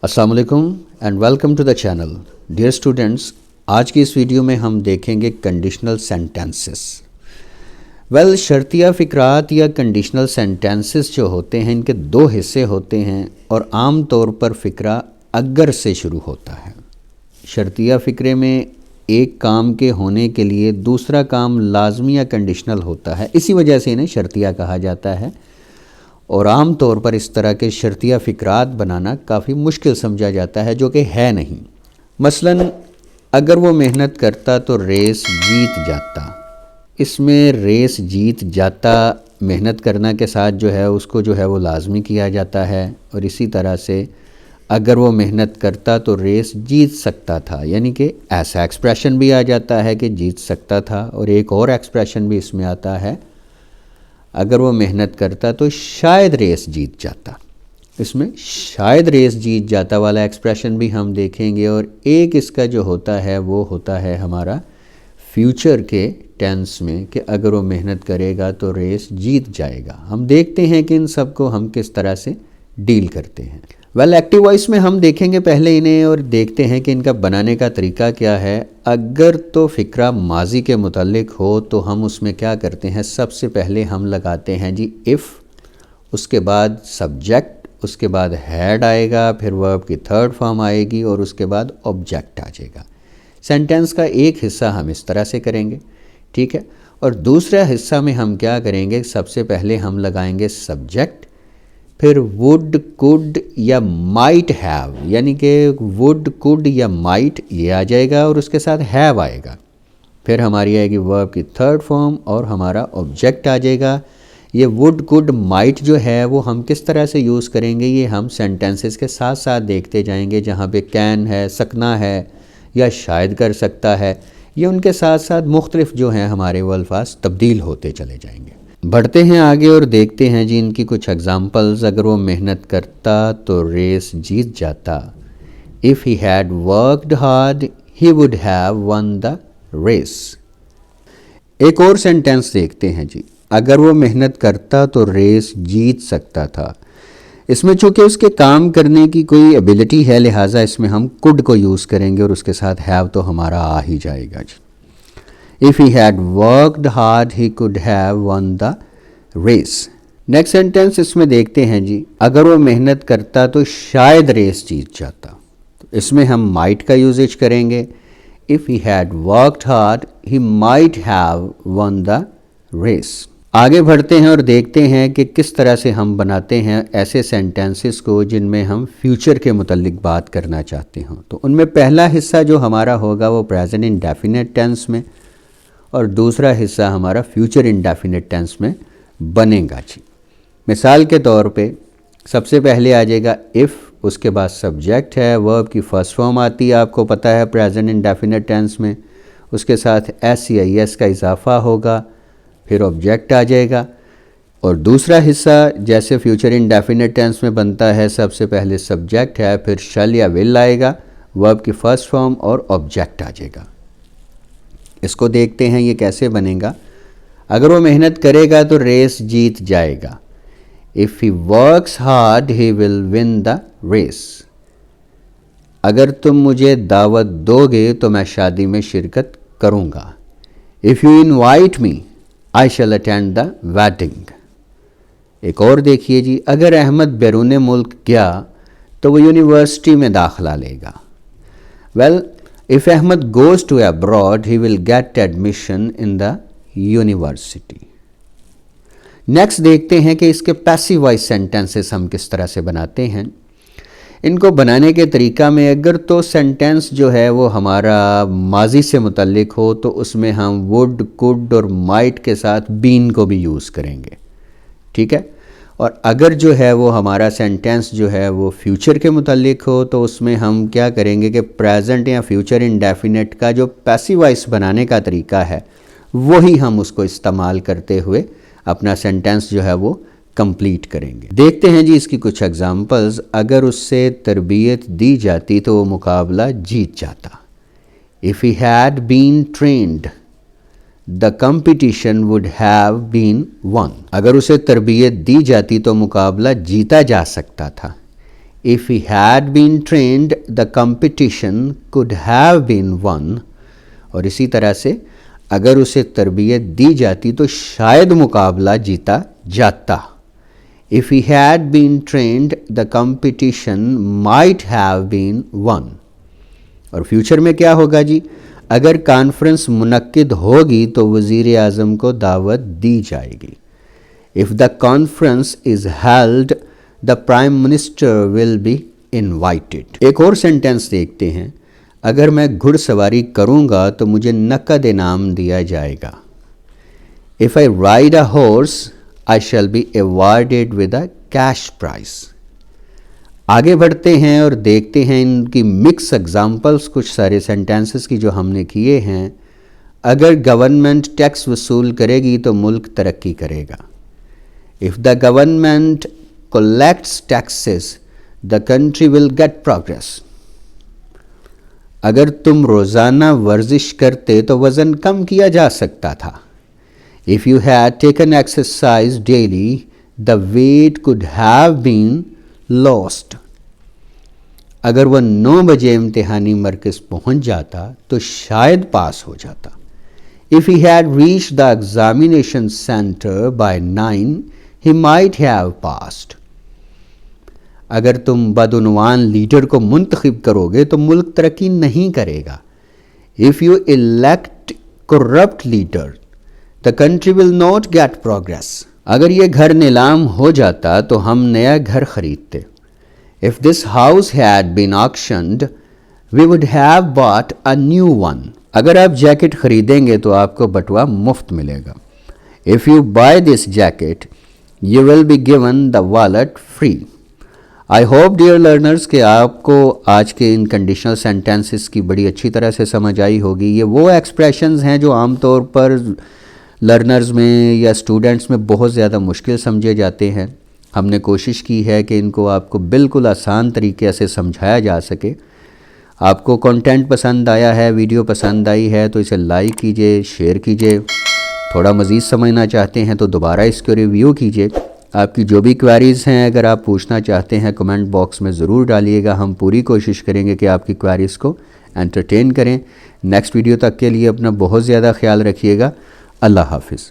अस्सलाम वालेकुम and welcome to the channel. Dear students, आज की इस वीडियो में हम देखेंगे कंडीशनल सेंटेंसेस। शर्तिया फ़िक्रात या कंडीशनल सेंटेंसेस जो होते हैं इनके दो हिस्से होते हैं और आम तौर पर फ़िक्रा अगर से शुरू होता है। शर्तिया फ़िक्रे में एक काम के होने के लिए दूसरा काम लाजमी या कंडीशनल होता है, इसी वजह से इन्हें शर्तिया कहा जाता है और आम तौर पर इस तरह के शर्तिया फ़िक्रात बनाना काफ़ी मुश्किल समझा जाता है, जो कि है नहीं। मसलन अगर वो मेहनत करता तो रेस जीत जाता। इसमें रेस जीत जाता मेहनत करना के साथ जो है उसको जो है वो लाजमी किया जाता है और इसी तरह से अगर वो मेहनत करता तो रेस जीत सकता था, यानी कि ऐसा एक्सप्रेशन भी आ जाता है कि जीत सकता था। और एक और एक्सप्रेशन भी इसमें आता है, अगर वो मेहनत करता तो शायद रेस जीत जाता। इसमें शायद रेस जीत जाता वाला एक्सप्रेशन भी हम देखेंगे। और एक इसका जो होता है वो होता है हमारा फ्यूचर के टेंस में कि अगर वो मेहनत करेगा तो रेस जीत जाएगा। हम देखते हैं कि इन सब को हम किस तरह से डील करते हैं। एक्टिव वॉइस में हम देखेंगे पहले इन्हें और देखते हैं कि इनका बनाने का तरीका क्या है। अगर तो फ़िक्रा माजी के मुतालिक हो तो हम उसमें क्या करते हैं, सबसे पहले हम लगाते हैं जी इफ़, उसके बाद सब्जेक्ट, उसके बाद हैड आएगा, फिर वर्ब की थर्ड फॉर्म आएगी और उसके बाद ऑब्जेक्ट आ जाएगा। सेंटेंस का एक हिस्सा हम इस तरह से करेंगे, ठीक है। और दूसरा हिस्सा में हम क्या करेंगे, सबसे पहले हम लगाएंगे सब्जेक्ट, फिर वुड, कुड या माइट हैव, यानी कि वुड, कुड या माइट ये आ जाएगा और उसके साथ हैव आएगा। फिर हमारी आएगी वर्ब की थर्ड फॉर्म और हमारा ऑब्जेक्ट आ जाएगा। ये वुड, कुड, माइट जो है वो हम किस तरह से यूज़ करेंगे ये हम सेंटेंसेस के साथ साथ देखते जाएंगे। जहाँ पे कैन है, सकना है या शायद कर सकता है, ये उनके साथ साथ मुख्तलिफ जो हैं हमारे वो अल्फाज तब्दील होते चले जाएंगे। बढ़ते हैं आगे और देखते हैं जी इनकी कुछ एग्जांपल्स। अगर वो मेहनत करता तो रेस जीत जाता। If he had worked hard he would have won the race. एक और सेंटेंस देखते हैं जी, अगर वो मेहनत करता तो रेस जीत सकता था। इसमें चूँकि उसके काम करने की कोई एबिलिटी है, लिहाजा इसमें हम कुड को यूज़ करेंगे और उसके साथ हैव तो हमारा आ ही जाएगा जी। If he had worked hard, he could have won the race. Next sentence इसमें देखते हैं जी, अगर वो मेहनत करता तो शायद रेस जीत जाता। तो इसमें हम might का यूजेज करेंगे। If he had worked hard, he might have won the race. आगे बढ़ते हैं और देखते हैं कि किस तरह से हम बनाते हैं ऐसे सेंटेंसेस को जिनमें हम फ्यूचर के मुतल्लिक बात करना चाहते हों। तो उनमें पहला हिस्सा जो हमारा होगा वो प्रेजेंट इंडेफिनिट टेंस में और दूसरा हिस्सा हमारा फ्यूचर इंडेफिनिट टेंस में बनेगा जी। मिसाल के तौर पे सबसे पहले आ जाएगा इफ़, उसके बाद सब्जेक्ट है, वर्ब की फर्स्ट फॉर्म आती है, आपको पता है प्रेजेंट इंडेफिनिट टेंस में, उसके साथ एस या एस का इजाफा होगा, फिर ऑब्जेक्ट आ जाएगा। और दूसरा हिस्सा जैसे फ्यूचर इंडेफिनिट टेंस में बनता है, सबसे पहले सब्जेक्ट है, फिर शल या विल आएगा, वर्ब की फर्स्ट फॉर्म और ऑब्जेक्ट आ जाएगा। इसको देखते हैं ये कैसे बनेगा। अगर वो मेहनत करेगा तो रेस जीत जाएगा। If he works hard he will win the race. अगर तुम मुझे दावत दोगे तो मैं शादी में शिरकत करूँगा। If you invite me I shall attend the wedding. एक और देखिए जी, अगर अहमद बैरून मुल्क गया तो वो यूनिवर्सिटी में दाखिला लेगा। If Ahmed goes to abroad, he will get admission in the university. Next देखते हैं कि इसके पैसिव वॉइस सेंटेंसेस हम किस तरह से बनाते हैं। इनको बनाने के तरीका में अगर तो सेंटेंस जो है वो हमारा माजी से मुतल्लिक हो तो उसमें हम वुड, कुड और माइट के साथ बीन को भी यूज़ करेंगे, ठीक है। और अगर जो है वो हमारा सेंटेंस जो है वो फ्यूचर के मुतालिक हो तो उसमें हम क्या करेंगे कि प्रेजेंट या फ्यूचर इंडेफिनिट का जो पैसिव वॉइस बनाने का तरीका है वही हम उसको इस्तेमाल करते हुए अपना सेंटेंस जो है वो कंप्लीट करेंगे। देखते हैं जी इसकी कुछ एग्जांपल्स। अगर उससे तरबियत दी जाती तो वो मुकाबला जीत जाता। If he had been trained the competition would have been won. अगर उसे तरबियत दी जाती तो मुकाबला जीता जा सकता था। If he had been trained the competition could have been won. और इसी तरह से अगर उसे तरबियत दी जाती तो शायद मुकाबला जीता जाता। If he had been trained the competition might have been won. और फ्यूचर में क्या होगा जी, अगर कॉन्फ्रेंस मुनक्किद होगी तो वज़ीर आज़म को दावत दी जाएगी। If the conference is held the prime minister will be invited. एक और सेंटेंस देखते हैं, अगर मैं घुड़सवारी करूँगा तो मुझे नकद इनाम दिया जाएगा। If I ride a horse I shall be awarded with a cash prize. आगे बढ़ते हैं और देखते हैं इनकी मिक्स एग्जाम्पल्स कुछ सारे सेंटेंसेस की जो हमने किए हैं। अगर गवर्नमेंट टैक्स वसूल करेगी तो मुल्क तरक्की करेगा। If the government collects taxes the country will get progress. अगर तुम रोज़ाना वर्जिश करते तो वज़न कम किया जा सकता था। If you had taken exercise daily the weight could have been lost. अगर वह 9 बजे इम्तिहानी मरकज़ पहुंच जाता तो शायद पास हो जाता। If he had reached the examination centre by 9 he might have passed. अगर तुम बदउनवान लीडर को मुंतखब करोगे तो मुल्क तरक्की नहीं करेगा। If you elect corrupt leader the country will not gate progress. अगर ये घर नीलाम हो जाता तो हम नया घर खरीदते। If this house had been auctioned we would have bought a new one. अगर आप जैकेट खरीदेंगे तो आपको बटुआ मुफ्त मिलेगा। If you buy this jacket you will be given the wallet free. I hope dear learners कि आपको आज के इन कंडीशनल सेंटेंसेस की बड़ी अच्छी तरह से समझ आई होगी। ये वो एक्सप्रेशंस हैं जो आमतौर पर लर्नर्स में या स्टूडेंट्स में बहुत ज़्यादा मुश्किल समझे जाते हैं। हमने कोशिश की है कि इनको आपको बिल्कुल आसान तरीके से समझाया जा सके। आपको कंटेंट पसंद आया है, वीडियो पसंद आई है तो इसे लाइक कीजिए, शेयर कीजिए। थोड़ा मज़ीद समझना चाहते हैं तो दोबारा इसको रिव्यू कीजिए। आपकी जो भी क्वेरीज़ हैं अगर आप पूछना चाहते हैं कमेंट बॉक्स में ज़रूर डालिएगा। हम पूरी कोशिश करेंगे कि आपकी क्वेरीज़ को एंटरटेन करें। नेक्स्ट वीडियो तक के लिए अपना बहुत ज़्यादा ख्याल रखिएगा। अल्लाह हाफिज़।